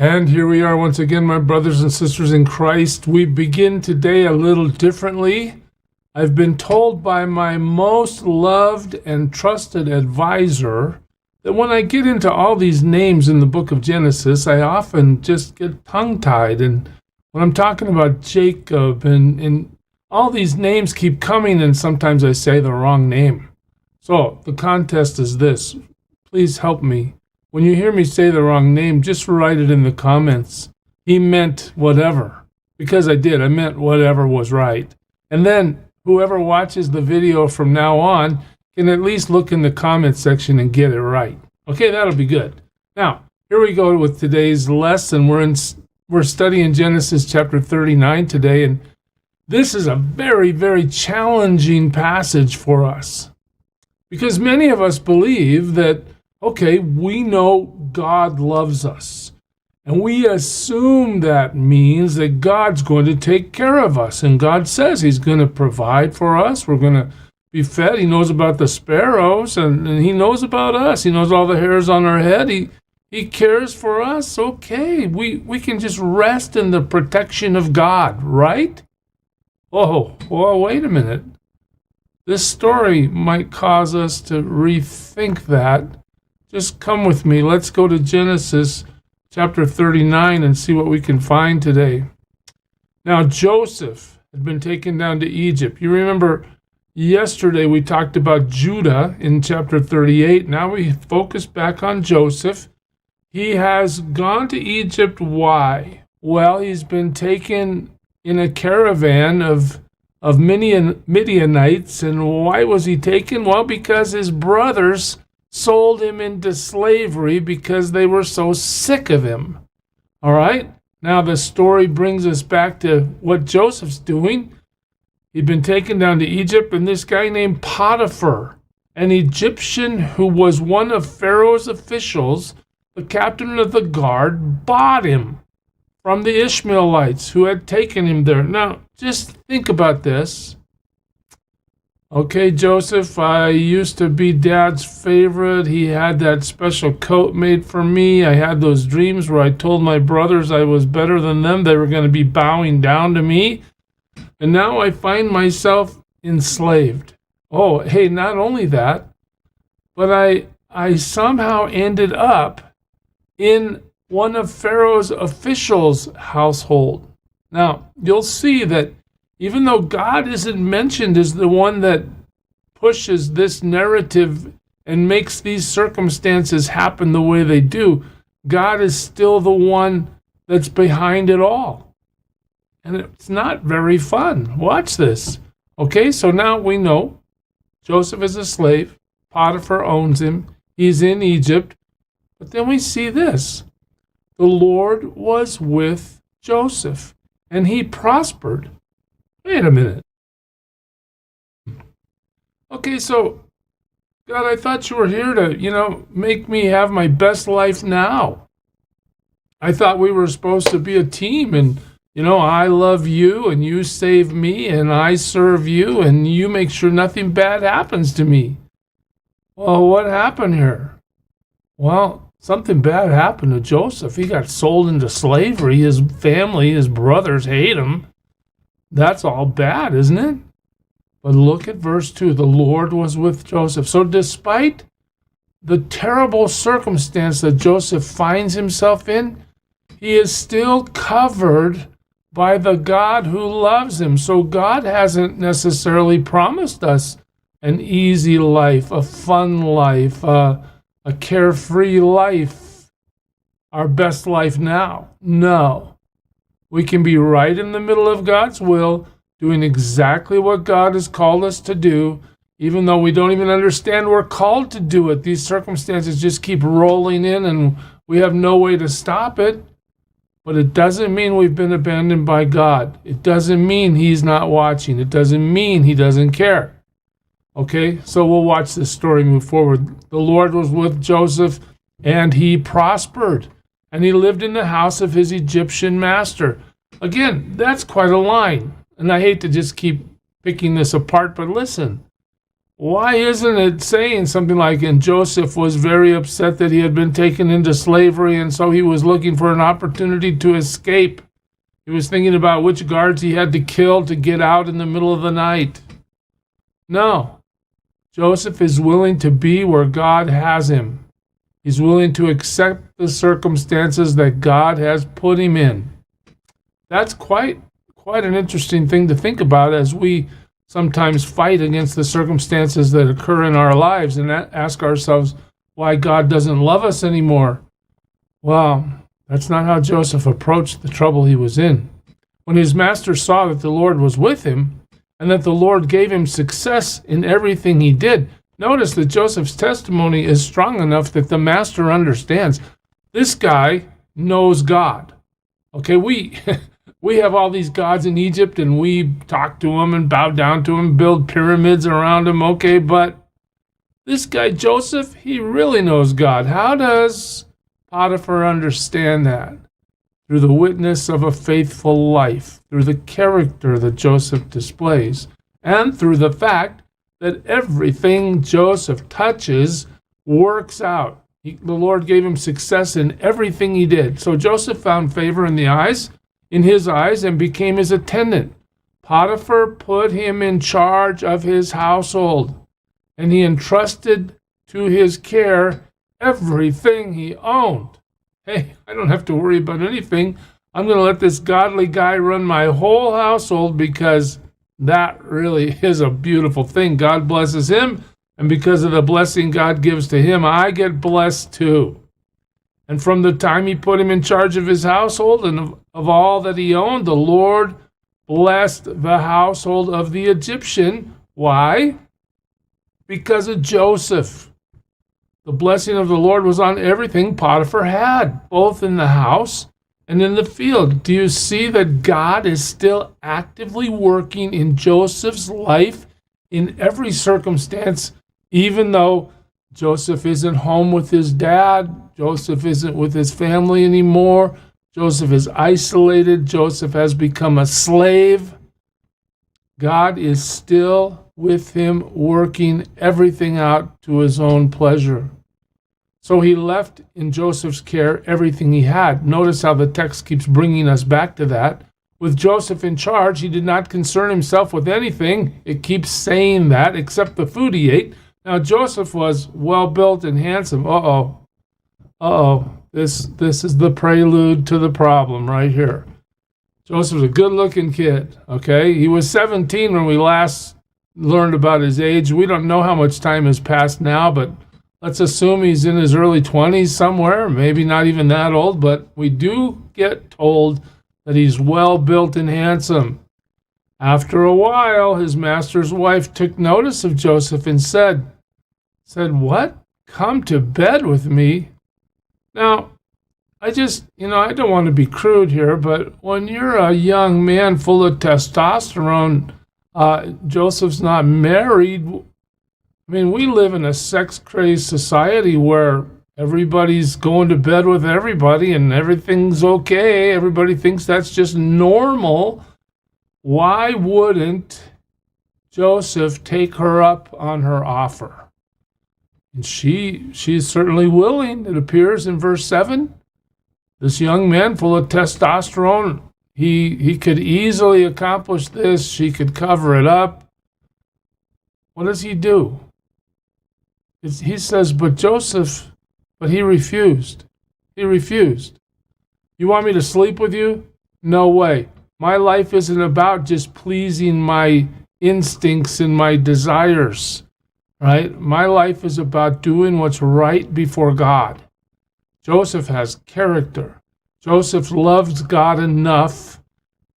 And here we are once again, my brothers and sisters in Christ. We begin today a little differently. I've been told by my most loved and trusted advisor that when I get into all these names in the book of Genesis, I often just get tongue-tied. And when I'm talking about Jacob and all these names keep coming, and sometimes I say the wrong name. So the contest is this. Please help me. When you hear me say the wrong name, just write it in the comments. He meant whatever. Because I did. I meant whatever was right. And then whoever watches the video from now on can at least look in the comment section and get it right. Okay, that'll be good. Now, here we go with today's lesson. We're studying Genesis chapter 39 today, and this is a very, very challenging passage for us. Because many of us believe that okay, we know God loves us. And we assume that means that God's going to take care of us. And God says he's going to provide for us. We're going to be fed. He knows about the sparrows, and he knows about us. He knows all the hairs on our head. He cares for us. Okay, we can just rest in the protection of God, right? Oh, well, wait a minute. This story might cause us to rethink that. Just come with me. Let's go to Genesis chapter 39 and see what we can find today. Now, Joseph had been taken down to Egypt. You remember yesterday we talked about Judah in chapter 38. Now we focus back on Joseph. He has gone to Egypt. Why? Well, he's been taken in a caravan of Midianites. And why was he taken? Well, because his brothers sold him into slavery because they were so sick of him. All right? Now the story brings us back to what Joseph's doing. He'd been taken down to Egypt, and this guy named Potiphar, an Egyptian who was one of Pharaoh's officials, the captain of the guard, bought him from the Ishmaelites who had taken him there. Now, just think about this. Okay, Joseph, I used to be Dad's favorite. He had that special coat made for me. I had those dreams where I told my brothers I was better than them. They were going to be bowing down to me. And now I find myself enslaved. Oh, hey, not only that, but I somehow ended up in one of Pharaoh's officials' household. Now, you'll see that even though God isn't mentioned as the one that pushes this narrative and makes these circumstances happen the way they do, God is still the one that's behind it all. And it's not very fun. Watch this. Okay, so now we know Joseph is a slave. Potiphar owns him. He's in Egypt. But then we see this. The Lord was with Joseph, and he prospered. Wait a minute. Okay, so, God, I thought you were here to, make me have my best life now. I thought we were supposed to be a team, and, I love you, and you save me, and I serve you, and you make sure nothing bad happens to me. Well, what happened here? Well, something bad happened to Joseph. He got sold into slavery. His family, his brothers hate him. That's all bad, isn't it? But look at verse 2. The Lord was with Joseph. So despite the terrible circumstance that Joseph finds himself in, he is still covered by the God who loves him. So God hasn't necessarily promised us an easy life, a fun life, a carefree life, our best life now. No. We can be right in the middle of God's will, doing exactly what God has called us to do, even though we don't even understand we're called to do it. These circumstances just keep rolling in, and we have no way to stop it. But it doesn't mean we've been abandoned by God. It doesn't mean he's not watching. It doesn't mean he doesn't care. Okay, so we'll watch this story move forward. The Lord was with Joseph, and he prospered. And he lived in the house of his Egyptian master. Again, that's quite a line. And I hate to just keep picking this apart, but listen. Why isn't it saying something like, and Joseph was very upset that he had been taken into slavery, and so he was looking for an opportunity to escape. He was thinking about which guards he had to kill to get out in the middle of the night. No. Joseph is willing to be where God has him. He's willing to accept the circumstances that God has put him in. That's quite an interesting thing to think about as we sometimes fight against the circumstances that occur in our lives and ask ourselves why God doesn't love us anymore. Well, that's not how Joseph approached the trouble he was in. When his master saw that the Lord was with him and that the Lord gave him success in everything he did, notice that Joseph's testimony is strong enough that the master understands this guy knows God. Okay, we have all these gods in Egypt and we talk to them and bow down to them, build pyramids around them. Okay, but this guy Joseph, he really knows God. How does Potiphar understand that? Through the witness of a faithful life, through the character that Joseph displays, and through the fact that everything Joseph touches works out. The Lord gave him success in everything he did. So Joseph found favor in his eyes, and became his attendant. Potiphar put him in charge of his household, and he entrusted to his care everything he owned. Hey, I don't have to worry about anything. I'm going to let this godly guy run my whole household because that really is a beautiful thing. God blesses him, and because of the blessing God gives to him, I get blessed too. And from the time he put him in charge of his household and of all that he owned, the Lord blessed the household of the Egyptian. Why? Because of Joseph. The blessing of the Lord was on everything Potiphar had, both in the house and in the field. Do you see that God is still actively working in Joseph's life in every circumstance, even though Joseph isn't home with his dad, Joseph isn't with his family anymore, Joseph is isolated, Joseph has become a slave. God is still with him, working everything out to his own pleasure. So he left in Joseph's care everything he had. Notice how the text keeps bringing us back to that. With Joseph in charge, he did not concern himself with anything. It keeps saying that, except the food he ate. Now Joseph was well-built and handsome. This is the prelude to the problem right here. Joseph's a good-looking kid, okay? He was 17 when we last learned about his age. We don't know how much time has passed now, but let's assume he's in his early 20s somewhere, maybe not even that old, but we do get told that he's well-built and handsome. After a while, his master's wife took notice of Joseph and said, "What? Come to bed with me?" Now, I don't want to be crude here, but when you're a young man full of testosterone, Joseph's not married. I mean, we live in a sex-crazed society where everybody's going to bed with everybody and everything's okay. Everybody thinks that's just normal. Why wouldn't Joseph take her up on her offer? And she's certainly willing, it appears in verse 7. This young man full of testosterone, he could easily accomplish this. She could cover it up. What does he do? He says, but he refused. He refused. You want me to sleep with you? No way. My life isn't about just pleasing my instincts and my desires, right? My life is about doing what's right before God. Joseph has character. Joseph loves God enough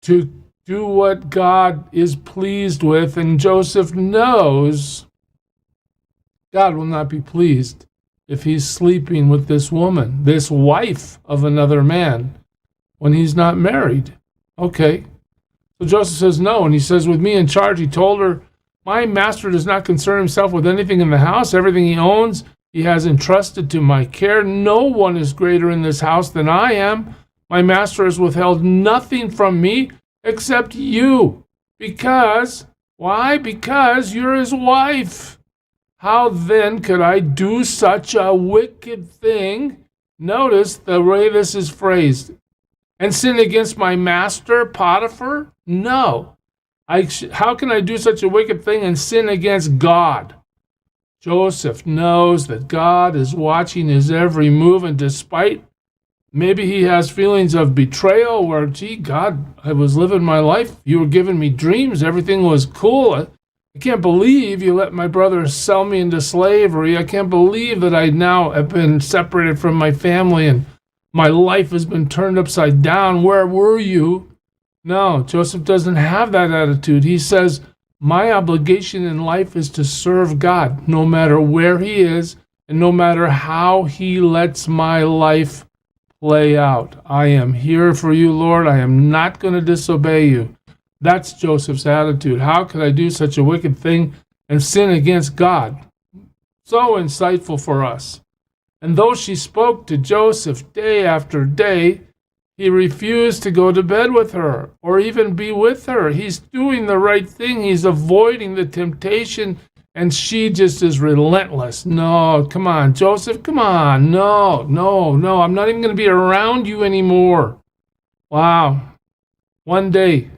to do what God is pleased with, and Joseph knows God will not be pleased if he's sleeping with this woman, this wife of another man, when he's not married. Okay. So Joseph says no, and he says, with me in charge, he told her, my master does not concern himself with anything in the house. Everything he owns, he has entrusted to my care. No one is greater in this house than I am. My master has withheld nothing from me except you. Because, why? Because you're his wife. How then could I do such a wicked thing? Notice the way this is phrased. And sin against my master, Potiphar? No. How can I do such a wicked thing and sin against God? Joseph knows that God is watching his every move, and despite maybe he has feelings of betrayal where, gee, God, I was living my life. You were giving me dreams. Everything was cool. I can't believe you let my brother sell me into slavery. I can't believe that I now have been separated from my family and my life has been turned upside down. Where were you? No, Joseph doesn't have that attitude. He says, my obligation in life is to serve God, no matter where he is and no matter how he lets my life play out. I am here for you, Lord. I am not going to disobey you. That's Joseph's attitude. How could I do such a wicked thing and sin against God? So insightful for us. And though she spoke to Joseph day after day, he refused to go to bed with her or even be with her. He's doing the right thing. He's avoiding the temptation, and she just is relentless. No, come on, Joseph, come on. No. I'm not even going to be around you anymore. Wow. One day,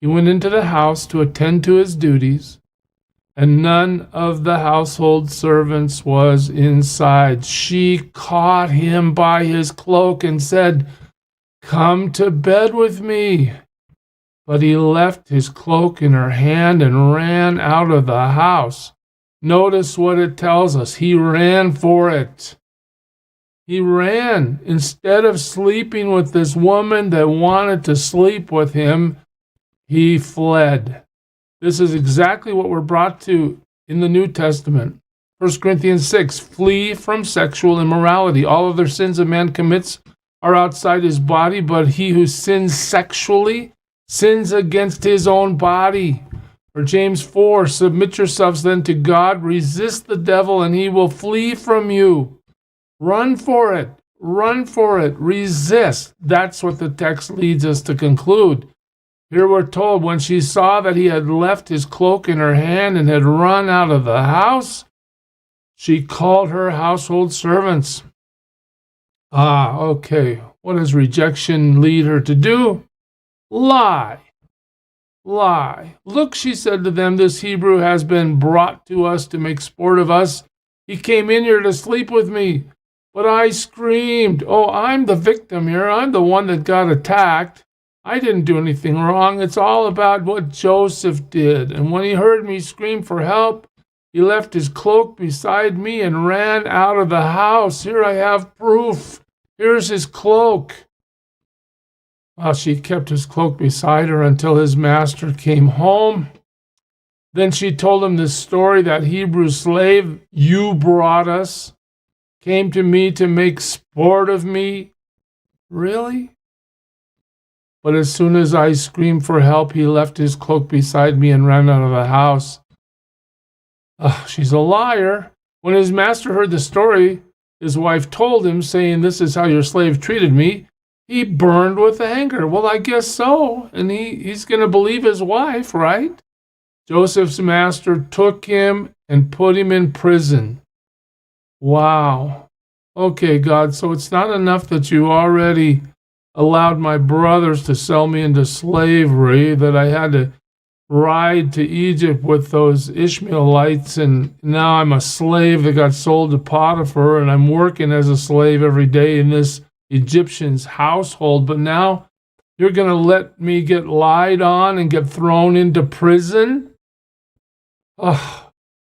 he went into the house to attend to his duties, and none of the household servants was inside. She caught him by his cloak and said, come to bed with me. But he left his cloak in her hand and ran out of the house. Notice what it tells us. He ran for it. He ran. Instead of sleeping with this woman that wanted to sleep with him, he fled. This is exactly what we're brought to in the New Testament. 1 Corinthians 6, flee from sexual immorality. All other sins a man commits are outside his body, but he who sins sexually sins against his own body. Or James 4, submit yourselves then to God, resist the devil, and he will flee from you. Run for it, resist. That's what the text leads us to conclude. Here we're told, when she saw that he had left his cloak in her hand and had run out of the house, she called her household servants. Okay. What does rejection lead her to do? Lie. Look, she said to them, this Hebrew has been brought to us to make sport of us. He came in here to sleep with me. But I screamed, I'm the victim here. I'm the one that got attacked. I didn't do anything wrong. It's all about what Joseph did. And when he heard me scream for help, he left his cloak beside me and ran out of the house. Here I have proof. Here's his cloak. Well, she kept his cloak beside her until his master came home. Then she told him this story, that Hebrew slave you brought us came to me to make sport of me. Really? But as soon as I screamed for help, he left his cloak beside me and ran out of the house. She's a liar. When his master heard the story, his wife told him, saying, this is how your slave treated me. He burned with anger. Well, I guess so. And he's going to believe his wife, right? Joseph's master took him and put him in prison. Wow. Okay, God, so it's not enough that you already allowed my brothers to sell me into slavery, that I had to ride to Egypt with those Ishmaelites, and now I'm a slave that got sold to Potiphar, and I'm working as a slave every day in this Egyptian's household, but now you're going to let me get lied on and get thrown into prison?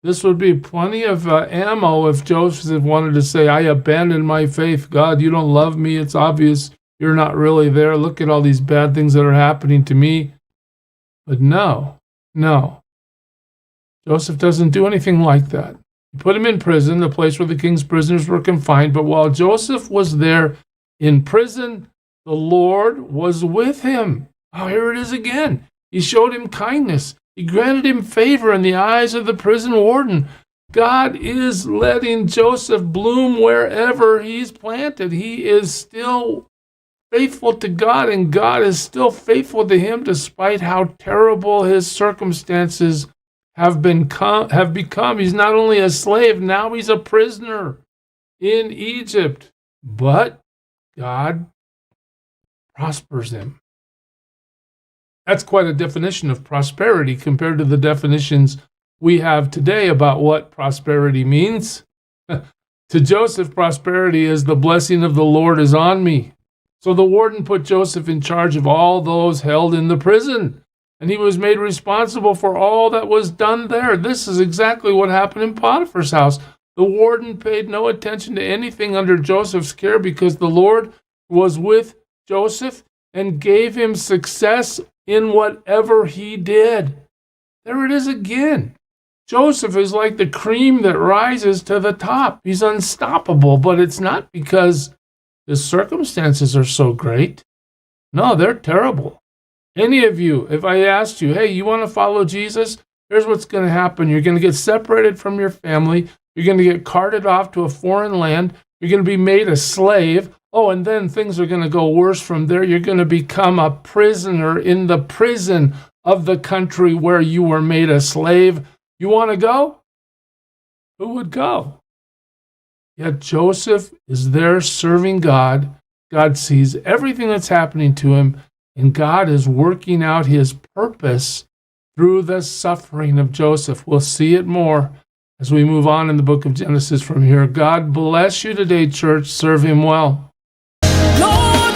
This would be plenty of ammo if Joseph wanted to say, I abandoned my faith. God, you don't love me. It's obvious you're not really there. Look at all these bad things that are happening to me. But no. Joseph doesn't do anything like that. He put him in prison, the place where the king's prisoners were confined. But while Joseph was there in prison, the Lord was with him. Here it is again. He showed him kindness. He granted him favor in the eyes of the prison warden. God is letting Joseph bloom wherever he's planted. He is still faithful to God, and God is still faithful to him despite how terrible his circumstances have become. He's not only a slave, now he's a prisoner in Egypt. But God prospers him. That's quite a definition of prosperity compared to the definitions we have today about what prosperity means. To Joseph, prosperity is the blessing of the Lord is on me. So the warden put Joseph in charge of all those held in the prison, and he was made responsible for all that was done there. This is exactly what happened in Potiphar's house. The warden paid no attention to anything under Joseph's care because the Lord was with Joseph and gave him success in whatever he did. There it is again. Joseph is like the cream that rises to the top. He's unstoppable, but it's not because his circumstances are so great. No, they're terrible. Any of you, if I asked you, hey, you want to follow Jesus? Here's what's going to happen. You're going to get separated from your family. You're going to get carted off to a foreign land. You're going to be made a slave. Oh, and then things are going to go worse from there. You're going to become a prisoner in the prison of the country where you were made a slave. You want to go? Who would go? Yet Joseph is there serving God. God sees everything that's happening to him, and God is working out his purpose through the suffering of Joseph. We'll see it more as we move on in the book of Genesis from here. God bless you today, church. Serve him well. Lord,